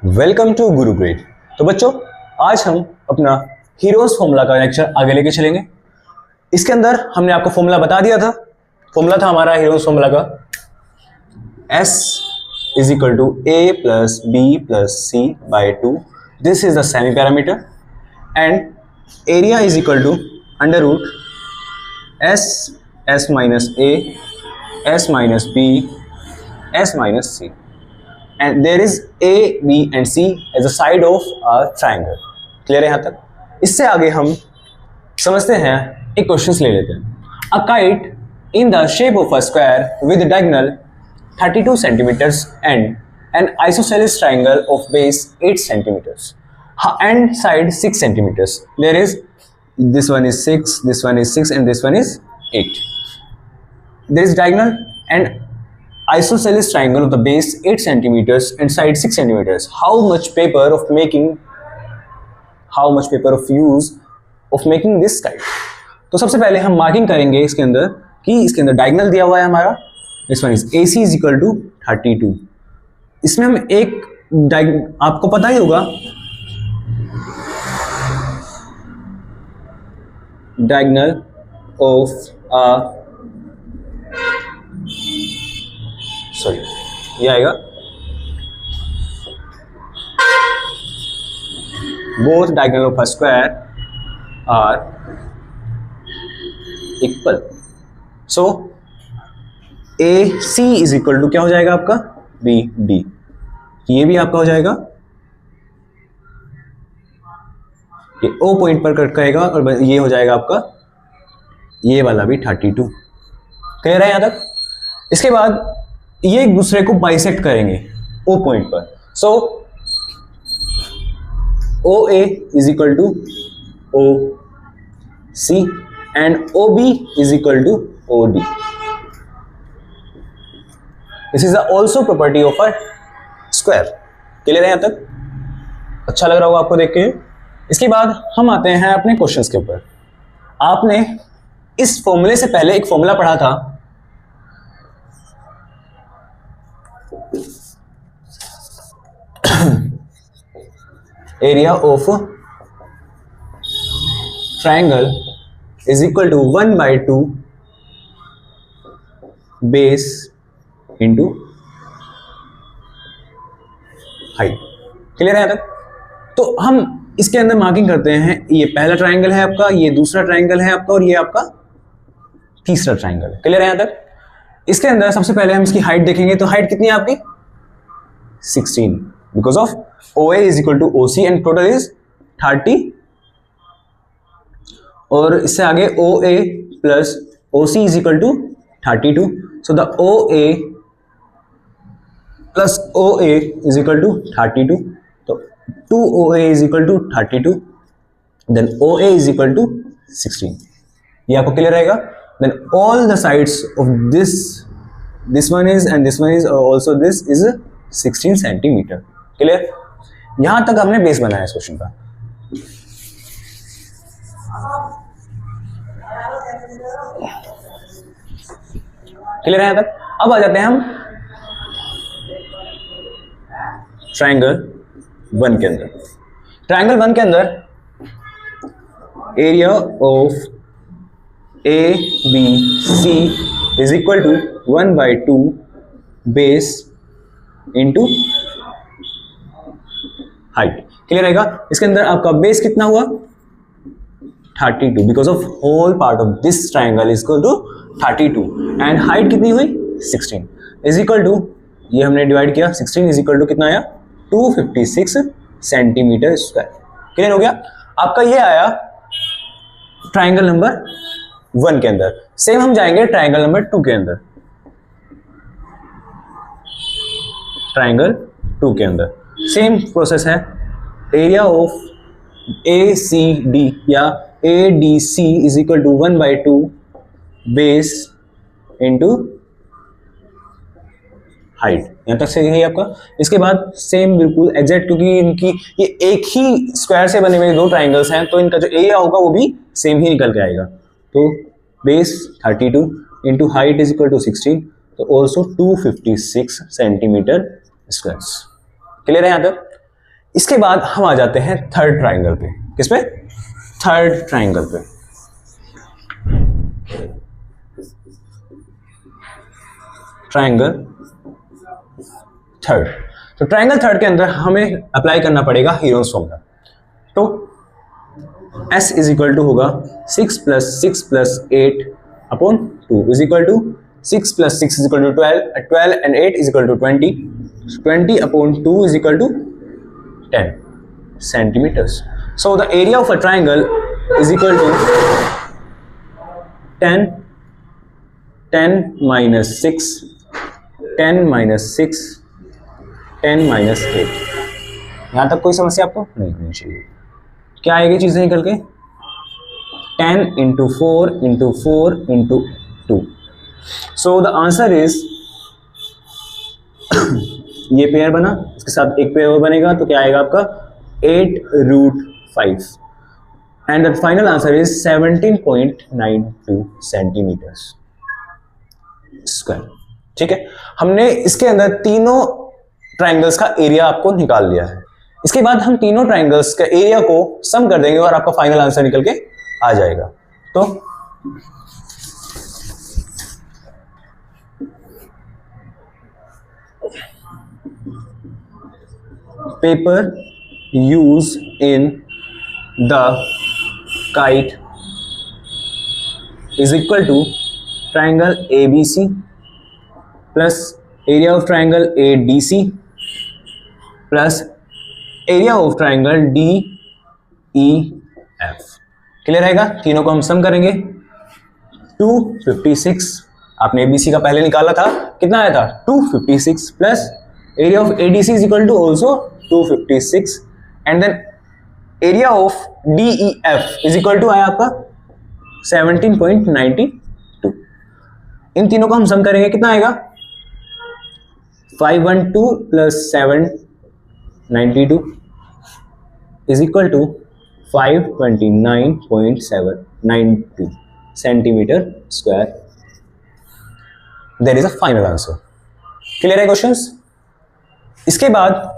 Welcome to Guru grade. तो बच्चों, आज हम अपना हीरोज फॉर्मूला का लेक्चर आगे लेके चलेंगे। इसके अंदर हमने आपको फॉर्मूला बता दिया था। फॉर्मूला था हमारा हीरोज फॉर्मूला का S is equal to A plus B plus C by 2। This is the semi parameter and area is equal to under root S minus A S minus B S minus C and there is A, B and C as a side of a triangle। Clear है यहाँ तक? इससे आगे हम समझते हैं, एक question ले लेते हैं। A kite in the shape of a square with diagonal 32 centimeters and an isosceles triangle of base 8 centimeters and side 6 centimeters. There is this one is 6, this one is 6 and this one is 8. There is diagonal and isosceles triangle of the base 8 centimeters and side 6 centimeters. How much paper of use of making this kite? तो सबसे पहले हम marking करेंगे इसके अंदर कि इसके अंदर डायगोनल दिया हुआ है हमारा। This one is AC is equal to 32। इसमें हम एक आपको पता ही होगा डायगोनल ऑफ ये आएगा both diagonal of a square are equal. So AC is equal to क्या हो जाएगा आपका BD। ये भी आपका हो जाएगा, ये O पॉइंट पर कट करेगा और ये हो जाएगा आपका ये वाला भी 32। क्लियर है यहां तक? इसके बाद ये एक दूसरे को बाइसेक्ट करेंगे O पॉइंट पर। So OA is equal to OC and OB is equal to OD। This is also property of a square. Clear है यहां तक? अच्छा लग रहा होगा आपको देख के। इसके बाद हम आते हैं अपने क्वेश्चंस के ऊपर। आपने इस फॉर्मूले से पहले एक फॉर्मूला पढ़ा था, area of triangle is equal to 1/2 base into height. Clear है तक? तो हम इसके अंदर मार्किंग करते हैं। ये पहला ट्राइंगल है आपका, ये दूसरा ट्राइंगल है आपका और ये आपका तीसरा ट्राइंगल है। क्लियर है यहां तक? इसके अंदर सबसे पहले हम इसकी हाइट देखेंगे। तो हाइट कितनी है आपकी 16 because of OA is equal to OC and total is 30 और इससे आगे OA plus OC is equal to 32। So the OA plus OA is equal to 32। तो 2OA is equal to 32 then OA is equal to 16। ये आपको clear रहेगा? Then all the sides of this one is and this one is also this is 16 centimetre. Clear? यहां तक हमने base बनाया इस question का। क्लियर है यहां तक? अब आ जाते हैं हम ट्राइंगल 1 के अंदर। ट्राइंगल 1 के अंदर area of ABC is equal to 1/2 base into height. Clear रहेगा? इसके अंदर आपका बेस कितना हुआ 32 because of whole part of this triangle is equal to 32 and height कितनी हुई 16 इज इक्वल टू, ये हमने डिवाइड किया 16 इज इक्वल टू कितना आया 256 सेंटीमीटर स्क्वायर। क्लियर हो गया? आपका ये आया ट्राइंगल नंबर 1 के अंदर। सेम हम जाएंगे ट्राइंगल नंबर 2 के अंदर। ट्राइंगल 2 के अंदर सेम प्रोसेस है। एरिया ऑफ ACD या ADC is equal to 1/2 base into height. यहां तक सही है आपका? इसके बाद सेम बिल्कुल एग्जैक्ट, क्योंकि इनकी ये एक ही स्क्वायर से बने हुए दो ट्राइंगल्स हैं तो इनका जो एरिया होगा वो भी सेम ही निकल के आएगा। तो base 32 into height is equal to 16, तो ऑल्सो 256 सेंटीमीटर स्क्वायर। क्लियर है यहाँ तक? इसके बाद हम आ जाते हैं थर्ड ट्राइंगल पे। किस पे? थर्ड ट्राइंगल पे। Triangle third. तो ट्राइंगल थर्ड के अंदर हमें अप्लाई करना पड़ेगा हीरोस फॉर्मूला। तो S इज इक्वल टू होगा 6 + 6 + 8 upon 2 is equal to 6 + 6 is equal to 12, 12 and 8 is equal to 20, 20 upon 2 is equal to 10 centimeters. So the area of a triangle is equal to 10, 10 minus 6, 10 minus 6, 10 minus 8। यहाँ तक कोई समस्या आपको नहीं होनी चाहिए। क्या आएगी चीज़ें निकल के? 10 × 4 × 4 × 2। So the answer is ये पेयर बना, इसके साथ एक पेयर और बनेगा तो क्या आएगा आपका 8√5 and the final answer is 17.92 centimetres square. ठीक है, हमने इसके अंदर तीनों ट्राइंगल्स का एरिया आपको निकाल लिया है। इसके बाद हम तीनों ट्राइंगल्स का एरिया को सम कर देंगे और आपका फाइनल आंसर निकल के आ जाएगा। तो paper used in the kite is equal to triangle ABC plus area of triangle ADC plus area of triangle DEF। Clear रहेगा? तीनों को हम सम करेंगे। 256 आपने ABC का पहले निकाला था, कितना आया था? 256 plus area of ADC is equal to also 256 and then area of DEF is equal to आया आपका 17.92। इन तीनों को हम सम करेंगे, कितना आएगा? 512 plus 792 is equal to 529.792 centimeter square। There is a final answer। Clear है क्वेश्चंस? इसके बाद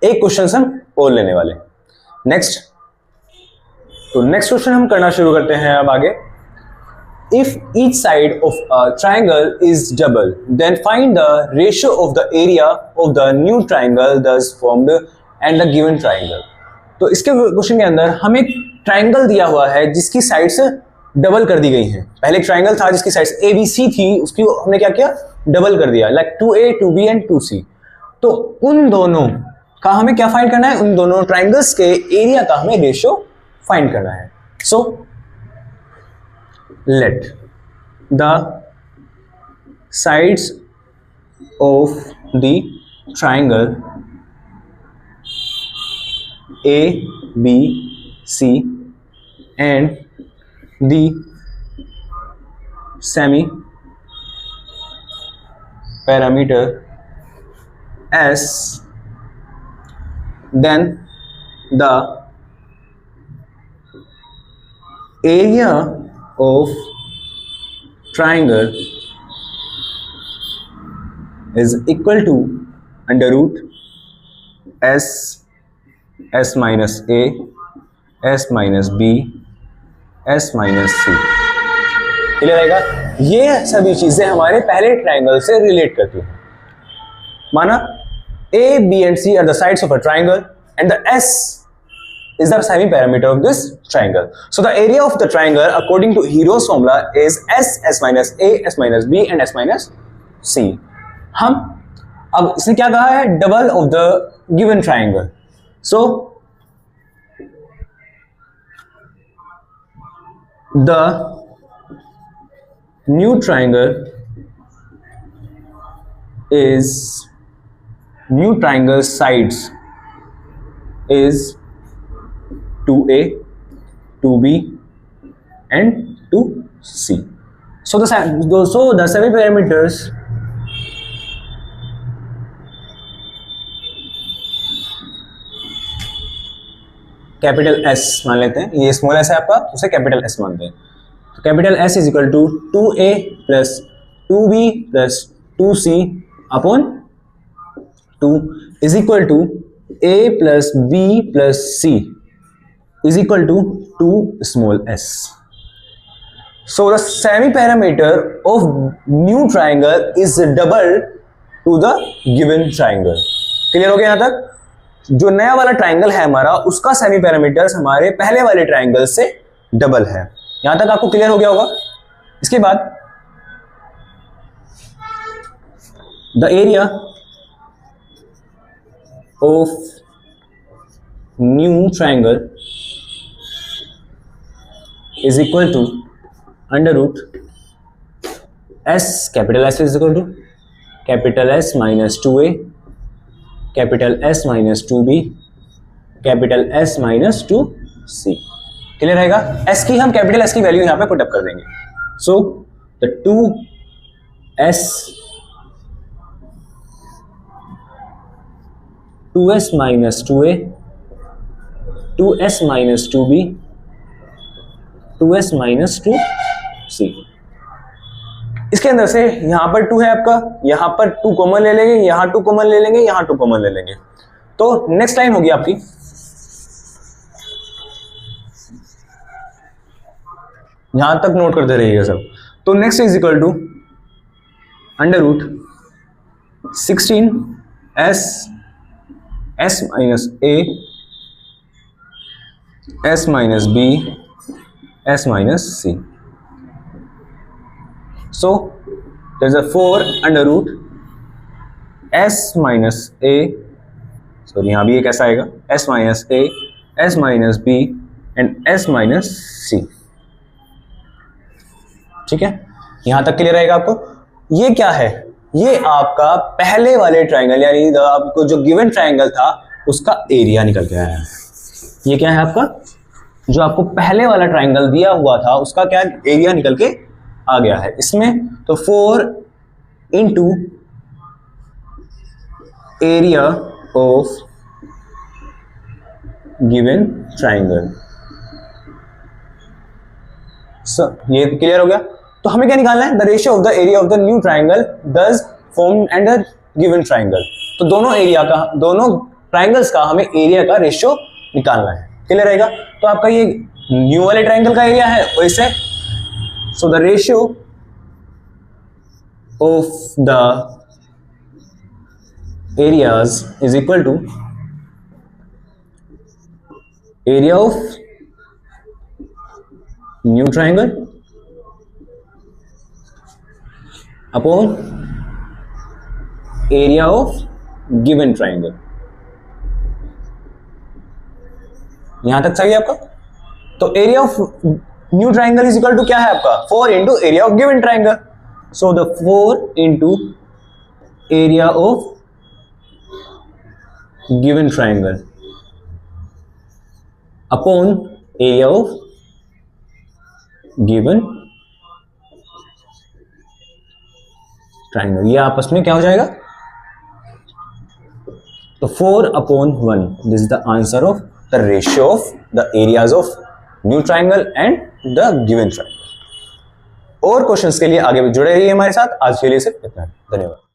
एक क्वेश्चन हम और लेने वाले। नेक्स्ट, तो नेक्स्ट क्वेश्चन हम करना शुरू करते हैं अब आगे। If each side of a triangle is double then find the ratio of the area of the new triangle thus formed and the given triangle. तो इसके क्वेश्चन के अंदर हमें ट्राइंगल दिया हुआ है जिसकी साइड्स डबल कर दी गई हैं। पहले एक ट्राइंगल था जिसकी साइड्स ABC थी, उसकी हमने क्या किया? डबल कर दिया, like 2A 2B and 2C। तो उन दोनों का हमें क्या फाइंड करना है? उन दोनों ट्राइंगल्स के एरिया का हमें रेशियो फाइंड करना है। So let the sides of the triangle ABC and the semi parameter S, then the area of triangle is equal to under root S, S minus A, S minus B, S minus C। Clear रहेगा? ये सभी चीजें हमारे पहले triangle से relate करती हैं। माना A, B and C are the sides of a triangle and the S is the semi parameter of this triangle. So the area of the triangle according to Hero's formula is S, S minus A, S minus B and S minus C। हम अब इसने क्या कहा है? Double of the given triangle. So the new triangle is new triangle sides is 2A, 2B and 2C। So the semi parameters capital S मान लेते हैं, ये स्मॉल s है आपका, उसे कैपिटल S मानते हैं। तो capital S is equal to 2A plus 2B plus 2C upon 2 is equal to a plus b plus c is equal to 2 small s. So the semi-perimeter of new triangle is double to the given triangle. Clear हो गया यहां तक? जो नया वाला triangle है हमारा, उसका सेमी पैरामीटर्स हमारे पहले वाले ट्राइंगल से डबल है. यहां तक आपको क्लियर हो गया होगा. इसके बाद the area of new triangle is equal to under root S, capital S is equal to capital S minus 2a, capital S minus 2b, capital S minus 2c. Clear रहेगा? एस की हम capital S की value यहां पे put up कर देंगे. So the 2s minus 2a, 2s minus 2b, 2s minus 2c. इसके अंदर से यहां पर 2 है आपका, यहां पर 2 कॉमन ले लेंगे, यहां 2 कॉमन ले लेंगे, यहां 2 कॉमन ले लेंगे. तो नेक्स्ट लाइन होगी आपकी, यहां तक नोट करते रहिएगा सब. तो next is equal to under root 16 s minus a, s minus b, s minus c. So there's a 4 under root s minus a, sorry यहाँ भी ये कैसा आएगा, s minus a, s minus b and s minus c. ठीक है, यहां तक clear रहेगा आपको. ये क्या है? ये आपका पहले वाले ट्राइंगल यानी आपको जो गिवन ट्राइंगल था उसका एरिया निकल के आया है. ये क्या है आपका? जो आपको पहले वाला ट्राइंगल दिया हुआ था उसका क्या एरिया निकल के आ गया है इसमें. तो 4 into area of given triangle. ये क्लियर हो गया. तो हमें क्या निकालना है? The ratio of the area of the new triangle thus form and the given triangle. तो दोनों एरिया का, दोनों ट्राइंगल्स का हमें एरिया का रेशियो निकालना है. क्लियर रहेगा? तो आपका ये न्यू वाले ट्राइंगल का एरिया है वैसे. So the ratio of the areas is equal to area of new triangle upon area of given triangle. यहां तक सही है आपका? तो area of new triangle is equal to क्या है आपका? 4 into area of given triangle. So the 4 into area of given triangle upon area of given triangle. ये आपस में क्या हो जाएगा? तो 4 upon 1. This is the answer of the ratio of the areas of new triangle and the given triangle. और questions के लिए आगे भी जुड़े रहिए हमारे साथ. आज के लिए सिर्फ इतना. धन्यवाद.